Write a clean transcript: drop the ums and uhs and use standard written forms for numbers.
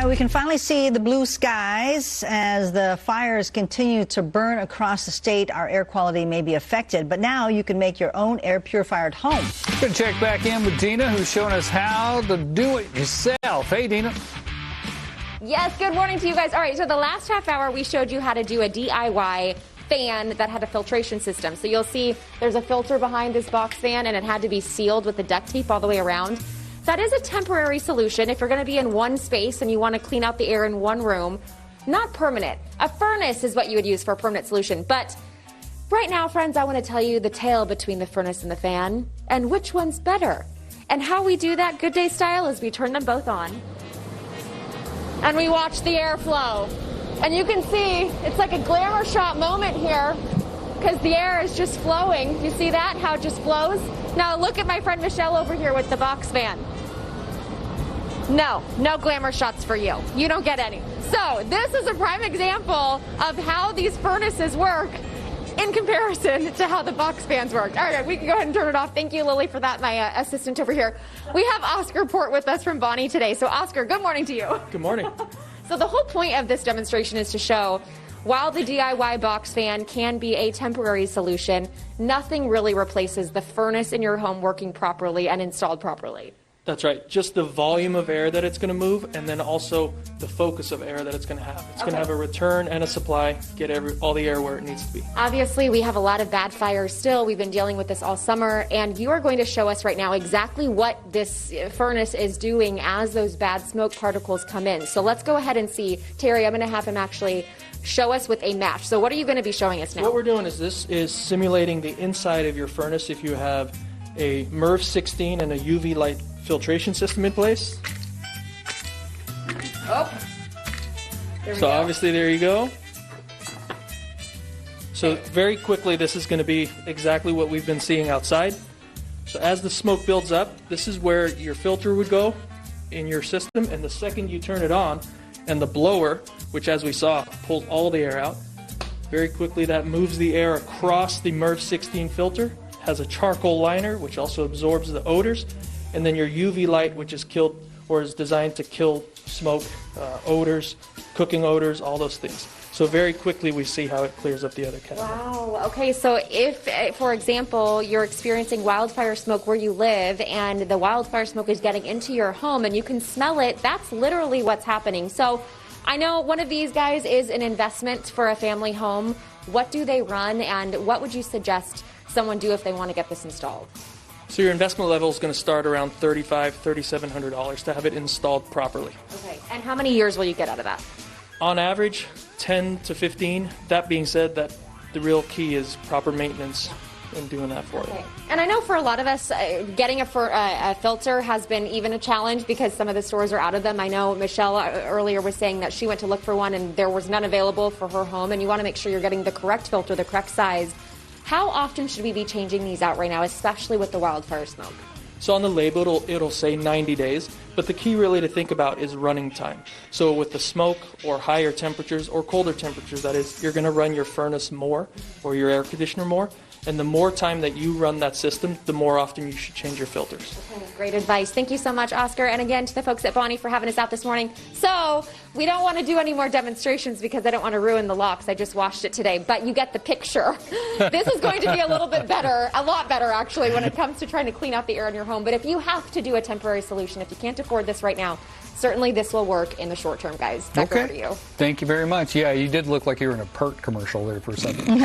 right, we can finally see the blue skies as the fires continue to burn across the state. Our air quality may be affected, but now you can make your own air purifier at home. Good check back in with Dina, who's showing us how to do it yourself. Hey, Dina. Yes, good morning to you guys. All right, so the last half hour we showed you how to do a DIY fan that had a filtration system. So you'll see there's a filter behind this box fan, and it had to be sealed with the duct tape all the way around. That is a temporary solution if you're going to be in one space and you want to clean out the air in one room. Not permanent. A furnace is what you would use for a permanent solution. But right now, friends, I want to tell you the tale between the furnace and the fan and which one's better. And how we do that, Good Day style, is we turn them both on and we watch the airflow. And you can see it's like a glamour shot moment here because the air is just flowing. You see that, how it just flows? Now look at my friend Michelle over here with the box fan. No glamour shots for you. You don't get any. So this is a prime example of how these furnaces work in comparison to how the box fans work. All right, we can go ahead and turn it off. Thank you, Lily, for that, my assistant over here. We have Oscar Poort with us from Bonney today. So Oscar, good morning to you. Good morning. So the whole point of this demonstration is to show while the DIY box fan can be a temporary solution, nothing really replaces the furnace in your home working properly and installed properly. That's right. Just the volume of air that it's going to move, and then also the focus of air that it's going to have. It's going to have a return and a supply, get all the air where it needs to be. Obviously, we have a lot of bad fires still. We've been dealing with this all summer, and you are going to show us right now exactly what this furnace is doing as those bad smoke particles come in. So let's go ahead and see. Terry, I'm going to have him actually show us with a match. So what are you going to be showing us now? What we're doing is this is simulating the inside of your furnace if you have a MERV 16 and a UV light filtration system in place. Oh, there we so go. Obviously there you go. So very quickly this is going to be exactly what we've been seeing outside. So as the smoke builds up, this is where your filter would go in your system, and the second you turn it on and the blower, which as we saw pulls all the air out, very quickly that moves the air across the MERV 16 filter, has a charcoal liner which also absorbs the odors, and then your UV light, which is designed to kill smoke, odors, cooking odors, all those things. So very quickly we see how it clears up the other cabinet. Wow. Okay, so if, for example, you're experiencing wildfire smoke where you live and the wildfire smoke is getting into your home and you can smell it, that's literally what's happening. So I know one of these guys is an investment for a family home. What do they run, and what would you suggest someone do if they want to get this installed? So your investment level is going to start around $3,500, $3,700 to have it installed properly. Okay, and how many years will you get out of that? On average, 10 to 15. That being said, that the real key is proper maintenance and doing that for you. And I know for a lot of us, getting a filter has been even a challenge because some of the stores are out of them. I know Michelle earlier was saying that she went to look for one and there was none available for her home, and you want to make sure you're getting the correct filter, the correct size. How often should we be changing these out right now, especially with the wildfire smoke? So on the label, it'll say 90 days, but the key really to think about is running time. So with the smoke or higher temperatures or colder temperatures, that is, you're going to run your furnace more or your air conditioner more. And the more time that you run that system, the more often you should change your filters. Okay, great advice. Thank you so much, Oscar. And again, to the folks at Bonney for having us out this morning. So we don't want to do any more demonstrations because I don't want to ruin the locks. I just washed it today, but you get the picture. This is going to be a little bit better, a lot better actually, when it comes to trying to clean out the air in your home. But if you have to do a temporary solution, if you can't afford this right now, certainly this will work in the short term, guys. Back over to you. Thank you very much. Yeah, you did look like you were in a Pert commercial there for a second.